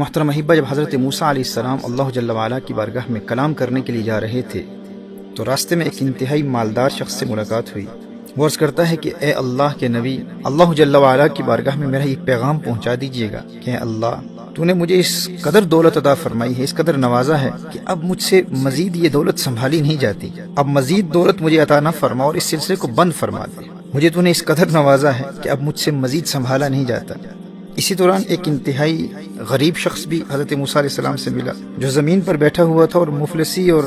محترم احبہ، جب حضرت موسیٰ علیہ السلام اللہ جل وعلا کی بارگاہ میں کلام کرنے کے لیے جا رہے تھے تو راستے میں ایک انتہائی مالدار شخص سے ملاقات ہوئی۔ وہ عرض کرتا ہے کہ اے اللہ کے نبی، اللہ جل وعلا کی بارگاہ میں میرا یہ پیغام پہنچا دیجئے گا کہ اے اللہ، تو نے مجھے اس قدر دولت عطا فرمائی ہے، اس قدر نوازا ہے کہ اب مجھ سے مزید یہ دولت سنبھالی نہیں جاتی۔ اب مزید دولت مجھے عطا نہ فرما اور اس سلسلے کو بند فرما دے۔ مجھے تو نے اس قدر نوازا ہے کہ اب مجھ سے مزید سنبھالا نہیں جاتا۔ اسی دوران ایک انتہائی غریب شخص بھی حضرت موسیٰ علیہ السلام سے ملا، جو زمین پر بیٹھا ہوا تھا اور مفلسی اور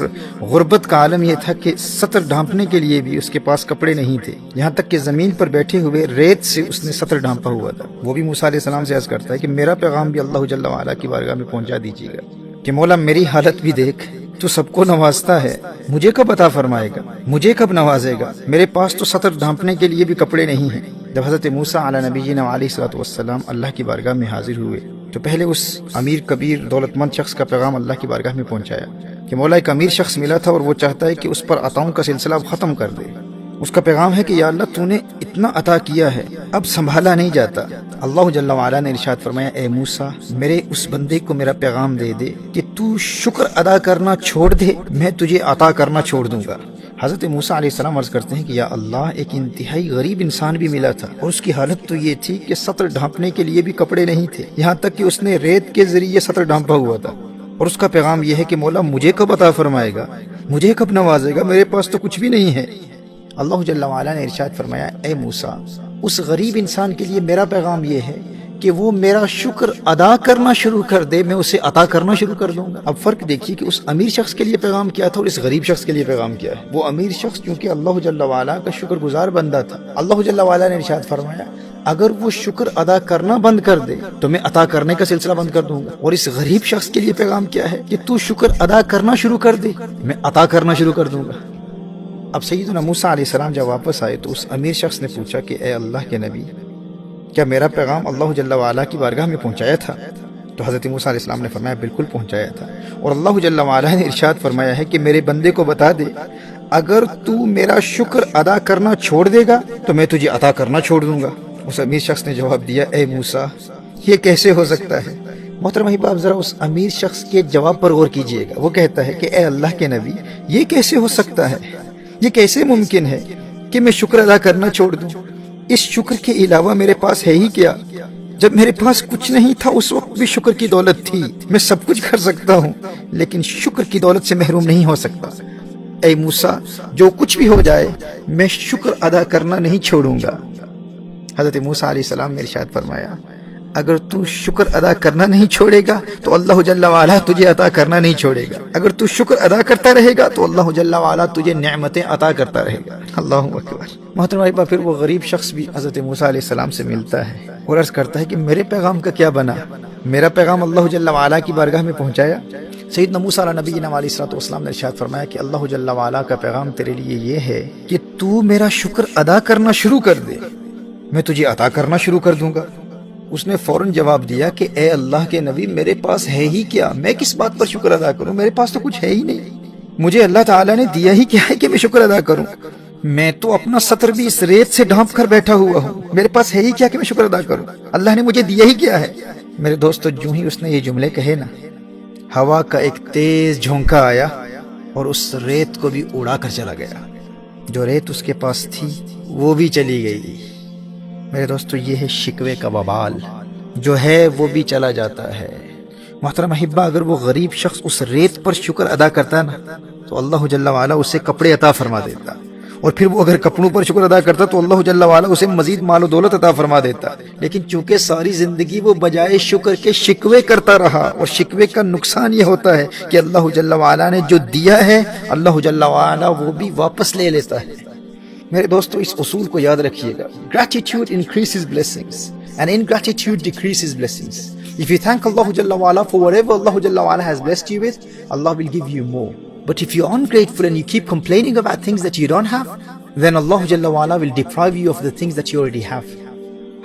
غربت کا عالم یہ تھا کہ سطر ڈھانپنے کے لیے بھی اس کے پاس کپڑے نہیں تھے، یہاں تک کہ زمین پر بیٹھے ہوئے ریت سے اس نے سطر ڈھانپا ہوا تھا۔ وہ بھی موسیٰ علیہ السلام سے عرض کرتا ہے کہ میرا پیغام بھی اللہ جل وعلا کی بارگاہ میں پہنچا دیجیے گا کہ مولا میری حالت بھی دیکھ، تو سب کو نوازتا ہے، مجھے کب عطا فرمائے گا، مجھے کب نوازے گا، میرے پاس تو سطر ڈھانپنے کے لیے بھی کپڑے نہیں ہیں۔ جب حضرت موسیٰ علی نبینا علیہ الصلوۃ والسلام اللہ کی بارگاہ میں حاضر ہوئے تو پہلے اس امیر کبیر دولت مند شخص کا پیغام اللہ کی بارگاہ میں پہنچایا کہ مولا ایک امیر شخص ملا تھا اور وہ چاہتا ہے کہ اس پر عطاؤں کا سلسلہ اب ختم کر دے۔ اس کا پیغام ہے کہ یا اللہ، تو نے اتنا عطا کیا ہے، اب سنبھالا نہیں جاتا۔ اللہ جل وعلا نے ارشاد فرمایا، اے موسیٰ، میرے اس بندے کو میرا پیغام دے دے کہ تو شکر ادا کرنا چھوڑ دے، میں تجھے عطا کرنا چھوڑ دوں گا۔ حضرت موسیٰ علیہ السلام عرض کرتے ہیں کہ یا اللہ، ایک انتہائی غریب انسان بھی ملا تھا اور اس کی حالت تو یہ تھی کہ سطر ڈھانپنے کے لیے بھی کپڑے نہیں تھے، یہاں تک کہ اس نے ریت کے ذریعے سطر ڈھانپا ہوا تھا، اور اس کا پیغام یہ ہے کہ مولا مجھے کب عطا فرمائے گا، مجھے کب نوازے گا، میرے پاس تو کچھ بھی نہیں ہے۔ اللہ جل وعلا نے ارشاد فرمایا، اے موسیٰ، اس غریب انسان کے لیے میرا پیغام یہ ہے کہ وہ میرا شکر ادا کرنا شروع کر دے، میں اسے عطا کرنا شروع کر دوں گا۔ اب فرق دیکھیے کہ اس امیر شخص کے لیے پیغام کیا تھا اور اس غریب شخص کے لیے پیغام کیا ہے۔ وہ امیر شخص کیونکہ اللہ جل وعلا کا شکر گزار بندہ تھا، اللہ جل وعلا نے ارشاد فرمایا اگر وہ شکر ادا کرنا بند کر دے تو میں عطا کرنے کا سلسلہ بند کر دوں گا۔ اور اس غریب شخص کے لیے پیغام کیا ہے کہ تو شکر ادا کرنا شروع کر دے، میں عطا کرنا شروع کر دوں گا۔ اب سیدنا موسیٰ علیہ السلام جب واپس آئے تو اس امیر شخص نے پوچھا کہ اے اللہ کے نبی، کیا میرا پیغام اللہ جل وعلا کی بارگاہ میں پہنچایا تھا؟ تو حضرت موسیٰ علیہ السلام نے فرمایا بالکل پہنچایا تھا، اور اللہ جل وعلا نے ارشاد فرمایا ہے کہ میرے بندے کو بتا دے اگر تو میرا شکر ادا کرنا چھوڑ دے گا تو میں تجھے عطا کرنا چھوڑ دوں گا۔ اس امیر شخص نے جواب دیا، اے موسیٰ، یہ کیسے ہو سکتا ہے؟ محترم احباب، آپ ذرا اس امیر شخص کے جواب پر غور کیجئے گا۔ وہ کہتا ہے کہ اے اللہ کے نبی، یہ کیسے ہو سکتا ہے، یہ کیسے ممکن ہے کہ میں شکر ادا کرنا چھوڑ دوں؟ اس شکر کے علاوہ میرے پاس ہے ہی کیا؟ جب میرے پاس کچھ نہیں تھا اس وقت بھی شکر کی دولت تھی، میں سب کچھ کر سکتا ہوں لیکن شکر کی دولت سے محروم نہیں ہو سکتا۔ اے موسیٰ، جو کچھ بھی ہو جائے میں شکر ادا کرنا نہیں چھوڑوں گا۔ حضرت موسیٰ علیہ السلام نے ارشاد فرمایا اگر تو شکر ادا کرنا نہیں چھوڑے گا تو اللہ جل وعلا تجھے عطا کرنا نہیں چھوڑے گا، اگر تو شکر ادا کرتا رہے گا تو اللہ جل وعلا تجھے نعمتیں عطا کرتا رہے گا۔ اللہ اکبر۔ محترم احباب، پھر وہ غریب شخص بھی حضرت موسیٰ علیہ السلام سے ملتا ہے اور عرض کرتا ہے کہ میرے پیغام کا کیا بنا، میرا پیغام اللہ جل وعلا کی بارگاہ میں پہنچایا؟ سیدنا موسیٰ علیہ نبینا علیہ الصلوۃ والسلام نے ارشاد فرمایا کہ اللہ جل وعلا کا پیغام تیرے لیے یہ ہے کہ تو میرا شکر ادا کرنا شروع کر دے، میں تجھے عطا کرنا شروع کر دوں گا۔ اس نے فوراً جواب دیا کہ اے اللہ کے نبی، میرے پاس ہے ہی کیا، میں کس بات پر شکر ادا کروں، میرے پاس تو کچھ ہے ہی نہیں، مجھے اللہ تعالیٰ نے دیا ہی کیا ہے کہ میں شکر ادا کروں، میں تو اپنا سطر بھی اس ریت سے ڈھانپ کر بیٹھا ہوا ہوں، میرے پاس ہے ہی کیا کہ میں شکر ادا کروں، اللہ نے مجھے دیا ہی کیا ہے۔ میرے دوستو، جو ہی اس نے یہ جملے کہے نا، ہوا کا ایک تیز جھونکا آیا اور اس ریت کو بھی اڑا کر چلا گیا، جو ریت اس کے پاس تھی وہ بھی چلی گئی۔ میرے دوستو، یہ ہے شکوے کا وبال، جو ہے وہ بھی چلا جاتا ہے۔ محترم احبہ، اگر وہ غریب شخص اس ریت پر شکر ادا کرتا نا تو اللہ جل وعلا اسے کپڑے عطا فرما دیتا، اور پھر وہ اگر کپڑوں پر شکر ادا کرتا تو اللہ جل وعلا اسے مزید مال و دولت عطا فرما دیتا۔ لیکن چونکہ ساری زندگی وہ بجائے شکر کے شکوے کرتا رہا، اور شکوے کا نقصان یہ ہوتا ہے کہ اللہ جل وعلا نے جو دیا ہے اللہ جل وعلا وہ بھی واپس لے لیتا ہے۔ میرے دوستو، اس اصول کو یاد رکھیے گا، gratitude increases blessings and ingratitude decreases blessings. If you thank Allah Jalla wa'ala for whatever Allah Jalla wa'ala has blessed you with, Allah will give you more. But if you're ungrateful and you keep complaining about things that you don't have, then Allah Jalla wa'ala will deprive you of the things that you already have.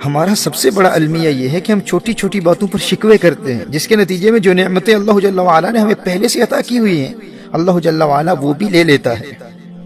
ہمارا سب سے بڑا المیہ یہ ہے کہ ہم چھوٹی چھوٹی باتوں پر شکوے کرتے ہیں، جس کے نتیجے میں جو نعمتیں اللہ جل وعلا نے ہمیں پہلے سے عطا کی ہوئی ہیں اللہ جل وعلا وہ بھی لے لیتا ہے۔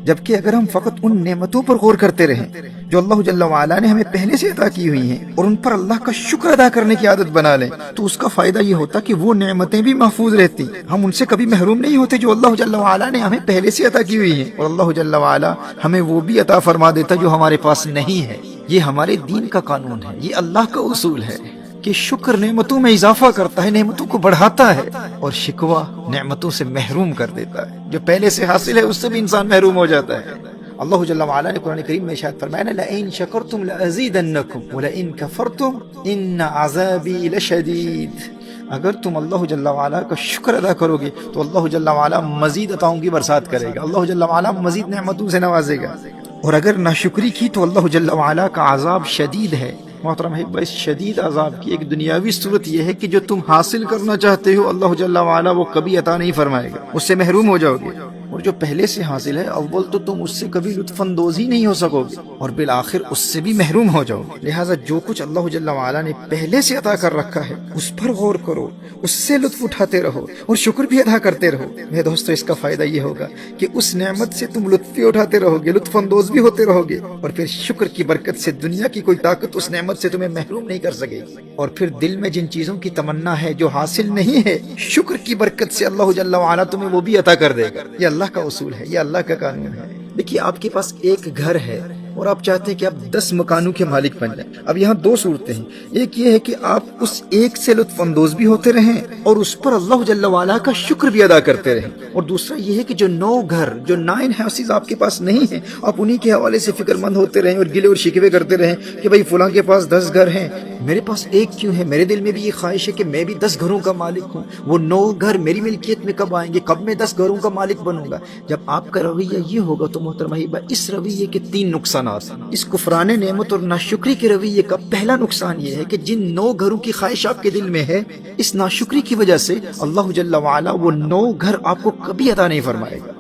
جبکہ اگر ہم فقط ان نعمتوں پر غور کرتے رہیں جو اللہ جل وعلا نے ہمیں پہلے سے عطا کی ہوئی ہیں اور ان پر اللہ کا شکر ادا کرنے کی عادت بنا لیں تو اس کا فائدہ یہ ہوتا کہ وہ نعمتیں بھی محفوظ رہتی، ہم ان سے کبھی محروم نہیں ہوتے جو اللہ جل وعلا نے ہمیں پہلے سے عطا کی ہوئی ہیں، اور اللہ جل وعلا ہمیں وہ بھی عطا فرما دیتا جو ہمارے پاس نہیں ہے۔ یہ ہمارے دین کا قانون ہے، یہ اللہ کا اصول ہے کہ شکر نعمتوں میں اضافہ کرتا ہے، نعمتوں کو بڑھاتا ہے، اور شکوہ نعمتوں سے محروم کر دیتا ہے، جو پہلے سے حاصل ہے اس سے بھی انسان محروم ہو جاتا ہے۔ اللہ جل وعلا نے قرآن کریم میں ارشاد فرمایا لَئِن شَكَرْتُمْ لَأَزِيدَنَّكُمْ وَلَئِن كَفَرْتُمْ إِنَّ عَذَابِي لَشَدِيدٌ۔ اگر تم اللہ جل وعلا کا شکر ادا کرو گے تو اللہ جل وعلا مزید عطاؤں کی برسات کرے گا، اللہ جل وعلا مزید نعمتوں سے نوازے گا، اور اگر ناشکری کی تو اللہ جل وعلا کا عذاب شدید ہے۔ محترم ہے، اس شدید عذاب کی ایک دنیاوی صورت یہ ہے کہ جو تم حاصل کرنا چاہتے ہو اللہ جل وعلا وہ کبھی عطا نہیں فرمائے گا، اس سے محروم ہو جاؤ گے، اور جو پہلے سے حاصل ہے اول تو تم اس سے کبھی لطف اندوز ہی نہیں ہو سکو گے، اور بالآخر اس سے بھی محروم ہو جاؤ گے۔ لہٰذا جو کچھ اللہ جل وعلا نے پہلے سے عطا کر رکھا ہے اس پر غور کرو، اس سے لطف اٹھاتے رہو اور شکر بھی ادا کرتے رہو۔ میرے دوستو، اس کا فائدہ یہ ہوگا کہ اس نعمت سے تم لطف بھی اٹھاتے رہو گے، لطف اندوز بھی ہوتے رہو گے، اور پھر شکر کی برکت سے دنیا کی کوئی طاقت اس نعمت سے تمہیں محروم نہیں کر سکے گی، اور پھر دل میں جن چیزوں کی تمنا ہے جو حاصل نہیں ہے، شکر کی برکت سے اللہ جل وعلا تمہیں وہ بھی عطا کر دے گا۔ یہ اللہ کا اصول ہے، یہ اللہ کا قانون ہے۔ دیکھیے، آپ کے پاس ایک گھر ہے اور آپ چاہتے ہیں کہ آپ 10 مکانوں کے مالک بن جائیں۔ اب یہاں دو صورتیں ہیں، ایک یہ ہے کہ آپ اس ایک سے لطف اندوز بھی ہوتے رہیں اور اس پر اللہ جل وعلا کا شکر بھی ادا کرتے رہیں، اور دوسرا یہ ہے کہ جو 9 گھر، جو 9 ہاؤسز آپ کے پاس نہیں ہیں، آپ انہی کے حوالے سے فکر مند ہوتے رہیں اور گلے اور شکوے کرتے رہیں کہ بھئی فلاں کے پاس 10 گھر ہیں، میرے پاس ایک کیوں ہے؟ میرے دل میں بھی یہ خواہش ہے کہ میں بھی 10 گھروں کا مالک ہوں، وہ 9 گھر میری ملکیت میں کب آئیں گے، کب میں 10 گھروں کا مالک بنوں گا۔ جب آپ کا رویہ یہ ہوگا تو محترم احبہ، اس رویے کے 3 نقصانات ہیں۔ اس کفران نعمت اور ناشکری کے رویے کا پہلا نقصان یہ ہے کہ جن 9 گھروں کی خواہش آپ کے دل میں ہے، اس ناشکری کی وجہ سے اللہ جل وعلا وہ 9 گھر آپ کو کبھی عطا نہیں فرمائے گا،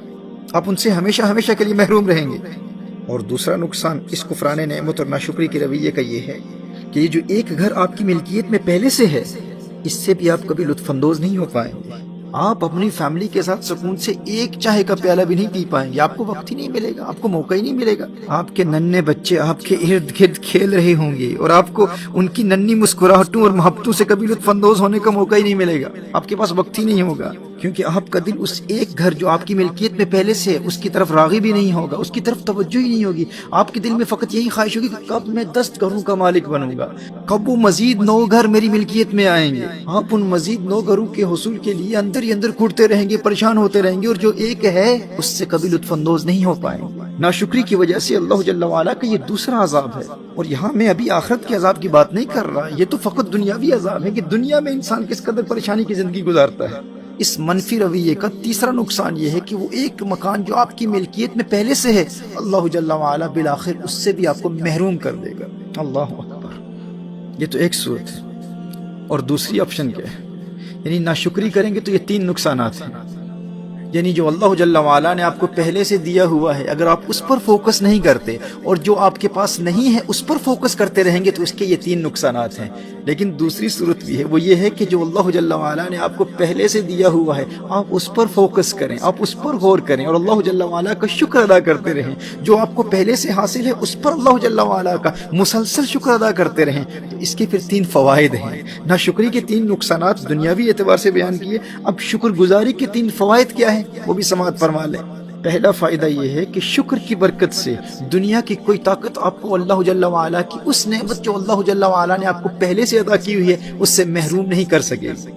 آپ ان سے ہمیشہ ہمیشہ کے لیے محروم رہیں گے۔ اور دوسرا نقصان اس کفران نعمت اور ناشکری کے رویے کا یہ ہے کہ یہ جو ایک گھر آپ کی ملکیت میں پہلے سے ہے، اس سے بھی آپ کبھی لطف اندوز نہیں ہو پائیں گے، آپ اپنی فیملی کے ساتھ سکون سے ایک چائے کا پیالہ بھی نہیں پی پائیں گے، آپ کو وقت ہی نہیں ملے گا، آپ کو موقع ہی نہیں ملے گا۔ آپ کے ننھے بچے آپ کے ارد گرد کھیل رہے ہوں گے اور آپ کو ان کی ننھی مسکراہٹوں اور محبتوں سے کبھی لطف اندوز ہونے کا موقع ہی نہیں ملے گا، آپ کے پاس وقت ہی نہیں ہوگا، کیونکہ آپ کا دل اس ایک گھر جو آپ کی ملکیت میں پہلے سے ہے اس کی طرف راغب ہی نہیں ہوگا، اس کی طرف توجہ ہی نہیں ہوگی۔ آپ کے دل میں فقط یہی خواہش ہوگی کہ کب میں 10 گھروں کا مالک بنوں گا، کب وہ مزید 9 گھر میری ملکیت میں آئیں گے۔ آپ ان مزید 9 گھروں کے حصول کے لیے اندر ہی اندر کھوٹتے رہیں گے، پریشان ہوتے رہیں گے، اور جو ایک ہے اس سے کبھی لطف اندوز نہیں ہو پائیں گے۔ ناشکری کی وجہ سے اللہ جل وعلا کا یہ دوسرا عذاب ہے، اور یہاں میں ابھی آخرت کے عذاب کی بات نہیں کر رہا، یہ تو فقط دنیاوی عذاب ہے کہ دنیا میں انسان کس قدر پریشانی کی زندگی گزارتا ہے۔ اس منفی رویے کا تیسرا نقصان یہ ہے کہ وہ ایک مکان جو آپ کی ملکیت میں پہلے سے ہے، اللہ جل وعلا بالآخر اس سے بھی آپ کو محروم کر دے گا۔ اللہ اکبر۔ یہ تو ایک صورت ہے، اور دوسری آپشن کیا ہے؟ یعنی ناشکری کریں گے تو یہ 3 نقصانات ہیں، یعنی جو اللہ جل وعلا نے آپ کو پہلے سے دیا ہوا ہے اگر آپ اس پر فوکس نہیں کرتے اور جو آپ کے پاس نہیں ہے اس پر فوکس کرتے رہیں گے تو اس کے یہ 3 نقصانات ہیں۔ لیکن دوسری صورت بھی ہے، وہ یہ ہے کہ جو اللہ جل وعلا نے آپ کو پہلے سے دیا ہوا ہے آپ اس پر فوکس کریں، آپ اس پر غور کریں اور اللہ جل وعلا کا شکر ادا کرتے رہیں۔ جو آپ کو پہلے سے حاصل ہے اس پر اللہ جل وعلا کا مسلسل شکر ادا کرتے رہیں۔ تو اس کے پھر 3 فوائد ہیں۔ ناشکری کے 3 نقصانات دنیاوی اعتبار سے بیان کیے، اب شکر گزاری کے 3 فوائد کیا ہیں وہ بھی سماعت فرما لیں۔ پہلا فائدہ یہ ہے کہ شکر کی برکت سے دنیا کی کوئی طاقت آپ کو اللہ جل وعلا کی اس نعمت جو اللہ جل وعلا نے آپ کو پہلے سے عطا کی ہوئی ہے اس سے محروم نہیں کر سکے گی۔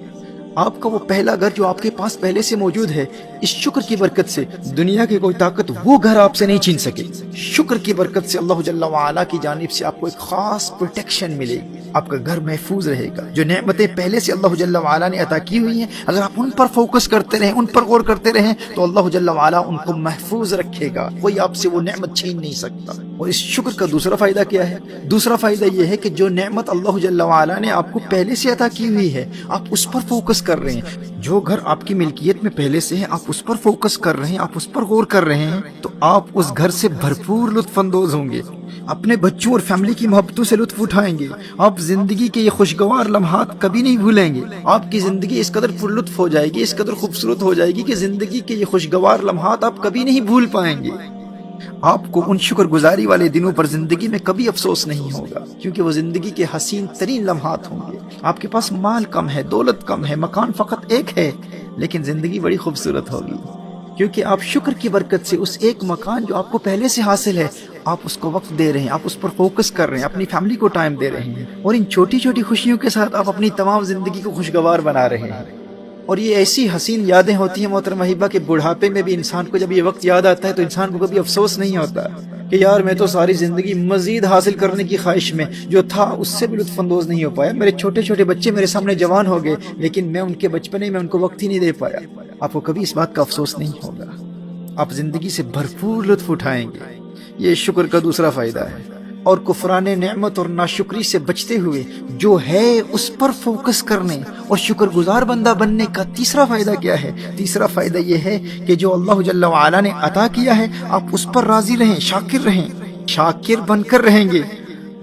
آپ کا وہ پہلا گھر جو آپ کے پاس پہلے سے موجود ہے، اس شکر کی برکت سے دنیا کی کوئی طاقت وہ گھر آپ سے نہیں چھین سکے۔ شکر کی برکت سے اللہ جل وعلا کی جانب سے آپ کو ایک خاص پروٹیکشن ملے گی، آپ کا گھر محفوظ رہے گا۔ جو نعمتیں پہلے سے اللہ جل وعلا نے عطا کی ہوئی ہیں اگر آپ ان پر فوکس کرتے رہیں، ان پر غور کرتے رہیں تو اللہ جل وعلا ان کو محفوظ رکھے گا، کوئی آپ سے وہ نعمت چھین نہیں سکتا۔ اور اس شکر کا دوسرا فائدہ کیا ہے؟ دوسرا فائدہ یہ ہے کہ جو نعمت اللہ جل وعلا نے آپ کو پہلے سے عطا کی ہوئی ہے آپ اس پر فوکس کر رہے ہیں۔ جو گھر آپ کی ملکیت میں پہلے سے ہے آپ اس پر فوکس کر رہے ہیں، آپ اس پر غور کر رہے ہیں تو آپ اس گھر سے بھرپور لطف اندوز ہوں گے، اپنے بچوں اور فیملی کی محبتوں سے لطف اٹھائیں گے، آپ زندگی کے یہ خوشگوار لمحات کبھی نہیں بھولیں گے۔ آپ کی زندگی اس قدر پر لطف ہو جائے گی، اس قدر خوبصورت ہو جائے گی کہ زندگی کے یہ خوشگوار لمحات آپ کبھی نہیں بھول پائیں گے۔ آپ کو ان شکر گزاری والے دنوں پر زندگی میں کبھی افسوس نہیں ہوگا، کیونکہ وہ زندگی کے حسین ترین لمحات ہوں گے۔ آپ کے پاس مال کم ہے، دولت کم ہے، مکان فقط ایک ہے، لیکن زندگی بڑی خوبصورت ہوگی، کیونکہ آپ شکر کی برکت سے اس ایک مکان جو آپ کو پہلے سے حاصل ہے، آپ اس کو وقت دے رہے ہیں، آپ اس پر فوکس کر رہے ہیں، اپنی فیملی کو ٹائم دے رہے ہیں، اور ان چھوٹی چھوٹی خوشیوں کے ساتھ آپ اپنی تمام زندگی کو خوشگوار بنا رہے ہیں۔ اور یہ ایسی حسین یادیں ہوتی ہیں محترم حبیبہ کہ بڑھاپے میں بھی انسان کو جب یہ وقت یاد آتا ہے تو انسان کو کبھی افسوس نہیں ہوتا کہ یار میں تو ساری زندگی مزید حاصل کرنے کی خواہش میں جو تھا اس سے بھی لطف اندوز نہیں ہو پایا، میرے چھوٹے چھوٹے بچے میرے سامنے جوان ہو گئے لیکن میں ان کے بچپنے میں ان کو وقت ہی نہیں دے پایا۔ آپ کو کبھی اس بات کا افسوس نہیں ہوگا، آپ زندگی سے بھرپور لطف اٹھائیں گے۔ یہ شکر کا دوسرا فائدہ ہے۔ اور کفران نعمت اور ناشکری سے بچتے ہوئے جو ہے اس پر فوکس کرنے اور شکر گزار بندہ بننے کا تیسرا فائدہ کیا ہے؟ تیسرا فائدہ یہ ہے کہ جو اللہ جل وعلا نے عطا کیا ہے آپ اس پر راضی رہیں، شاکر رہیں، شاکر بن کر رہیں گے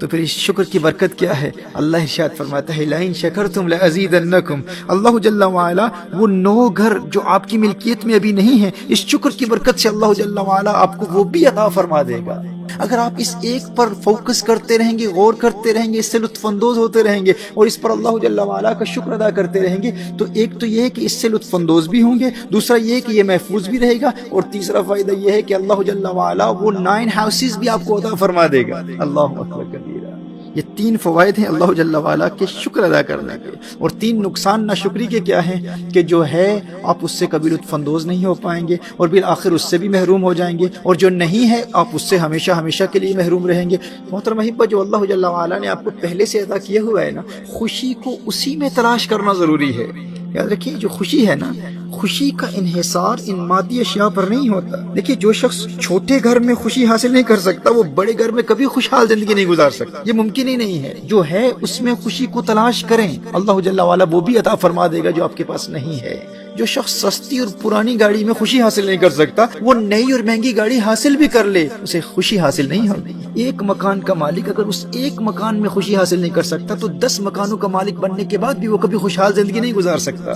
تو پھر اس شکر کی برکت کیا ہے؟ اللہ ارشاد فرماتا ہے لَإِن شَكَرْتُمْ لَأَزِيدَنَّكُمْ۔ اللہ جل وعلا وہ 9 گھر جو آپ کی ملکیت میں ابھی نہیں ہیں، اس شکر کی برکت سے اللہ جل وعلا آپ کو وہ بھی عطا فرما دے گا۔ اگر آپ اس ایک پر فوکس کرتے رہیں گے، غور کرتے رہیں گے، اس سے لطف اندوز ہوتے رہیں گے اور اس پر اللہ جل وعلا کا شکر ادا کرتے رہیں گے تو ایک تو یہ ہے کہ اس سے لطف اندوز بھی ہوں گے، دوسرا یہ ہے کہ یہ محفوظ بھی رہے گا، اور تیسرا فائدہ یہ ہے کہ اللہ جل وعلا وہ 9 ہاؤسز بھی آپ کو عطا فرما دے گا۔ اللہ اکبر کبیرہ۔ یہ 3 فوائد ہیں اللہ جل وعلا کے شکر ادا کرنے کے، اور 3 نقصان ناشکری کے کیا ہیں کہ جو ہے آپ اس سے کبھی لطف اندوز نہیں ہو پائیں گے اور بالآخر اس سے بھی محروم ہو جائیں گے، اور جو نہیں ہے آپ اس سے ہمیشہ ہمیشہ کے لیے محروم رہیں گے۔ محترم احبہ، جو اللہ جل وعلا نے آپ کو پہلے سے عطا کیا ہوا ہے نا، خوشی کو اسی میں تلاش کرنا ضروری ہے۔ یاد رکھیے جو خوشی ہے نا، خوشی کا انحصار ان مادی اشیاء پر نہیں ہوتا۔ دیکھیے جو شخص چھوٹے گھر میں خوشی حاصل نہیں کر سکتا وہ بڑے گھر میں کبھی خوشحال زندگی نہیں گزار سکتا، یہ ممکن ہی نہیں ہے۔ جو ہے اس میں خوشی کو تلاش کریں، اللہ جل وعلا وہ بھی عطا فرما دے گا جو آپ کے پاس نہیں ہے۔ جو شخص سستی اور پرانی گاڑی میں خوشی حاصل نہیں کر سکتا وہ نئی اور مہنگی گاڑی حاصل بھی کر لے اسے خوشی حاصل نہیں ہوگی۔ ایک مکان کا مالک اگر اس ایک مکان میں خوشی حاصل نہیں کر سکتا تو 10 مکانوں کا مالک بننے کے بعد بھی وہ کبھی خوشحال زندگی نہیں گزار سکتا۔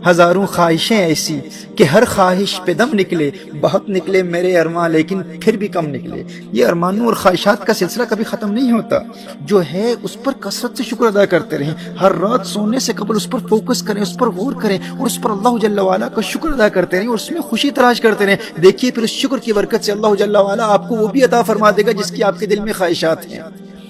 ہزاروں خواہشیں ایسی کہ ہر خواہش پہ دم نکلے، بہت نکلے میرے ارمان لیکن پھر بھی کم نکلے۔ یہ ارمانوں اور خواہشات کا سلسلہ کبھی ختم نہیں ہوتا۔ جو ہے اس پر کثرت سے شکر ادا کرتے رہیں، ہر رات سونے سے قبل اس پر فوکس کریں، اس پر غور کریں اور اس پر اللہ جل وعلا کا شکر ادا کرتے رہیں اور اس میں خوشی تلاش کرتے رہیں۔ دیکھیے پھر اس شکر کی برکت سے اللہ جل وعلا آپ کو وہ بھی عطا فرما دے گا جس کی آپ کے دل میں خواہشات ہیں۔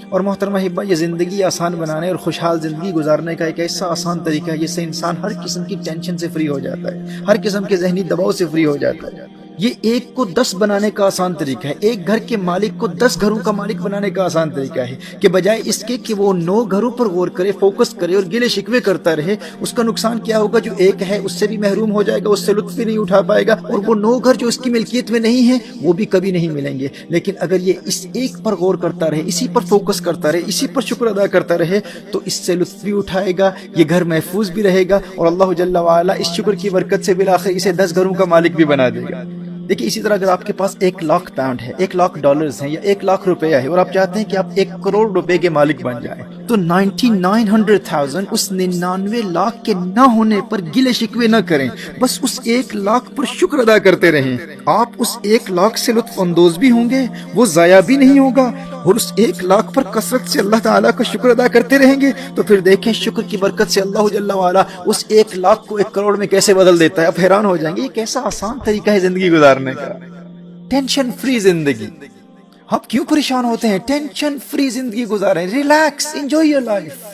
اور محترم احبہ، یہ زندگی آسان بنانے اور خوشحال زندگی گزارنے کا ایک ایسا آسان طریقہ ہے جس سے انسان ہر قسم کی ٹینشن سے فری ہو جاتا ہے، ہر قسم کے ذہنی دباؤ سے فری ہو جاتا ہے۔ یہ 1 کو 10 بنانے کا آسان طریقہ ہے، ایک گھر کے مالک کو 10 گھروں کا مالک بنانے کا آسان طریقہ ہے کہ بجائے اس کے کہ وہ 9 گھروں پر غور کرے، فوکس کرے اور گلے شکوے کرتا رہے، اس کا نقصان کیا ہوگا؟ جو ایک ہے اس سے بھی محروم ہو جائے گا، اس سے لطف بھی نہیں اٹھا پائے گا، اور وہ 9 گھر جو اس کی ملکیت میں نہیں ہیں وہ بھی کبھی نہیں ملیں گے۔ لیکن اگر یہ اس ایک پر غور کرتا رہے، اسی پر فوکس کرتا رہے، اسی پر شکر ادا کرتا رہے تو اس سے لطف بھی اٹھائے گا، یہ گھر محفوظ بھی رہے گا اور اللہ جل وعلا اس شکر کی برکت سے بالآخر اسے 10 گھروں کا مالک بھی بنا دے گا۔ دیکھیے اسی طرح اگر آپ کے پاس 1 لاکھ پاؤنڈ ہے، 1 لاکھ ڈالرز ہیں یا 1 لاکھ روپیہ ہے اور آپ چاہتے ہیں کہ آپ 1 کروڑ روپے کے مالک بن جائیں تو 99,100,000 اس 99 لاکھ کے نہ ہونے پر گلے شکوے نہ کریں، بس اس 1 لاکھ پر شکر ادا کرتے رہیں۔ آپ اس 1 لاکھ سے لطف اندوز بھی ہوں گے، وہ ضائع بھی نہیں ہوگا، اور اس 1 لاکھ پر کثرت سے اللہ تعالیٰ کا شکر ادا کرتے رہیں گے تو پھر دیکھیں شکر کی برکت سے اللہ جل وعلا اس 1 لاکھ کو 1 کروڑ میں کیسے بدل دیتا ہے۔ آپ حیران ہو جائیں گے یہ کیسا آسان طریقہ ہے زندگی گزارنے کا۔ ٹینشن فری زندگی۔ آپ کیوں پریشان ہوتے ہیں؟ ٹینشن فری زندگی گزاریں، ریلیکس، انجوائے یور لائف۔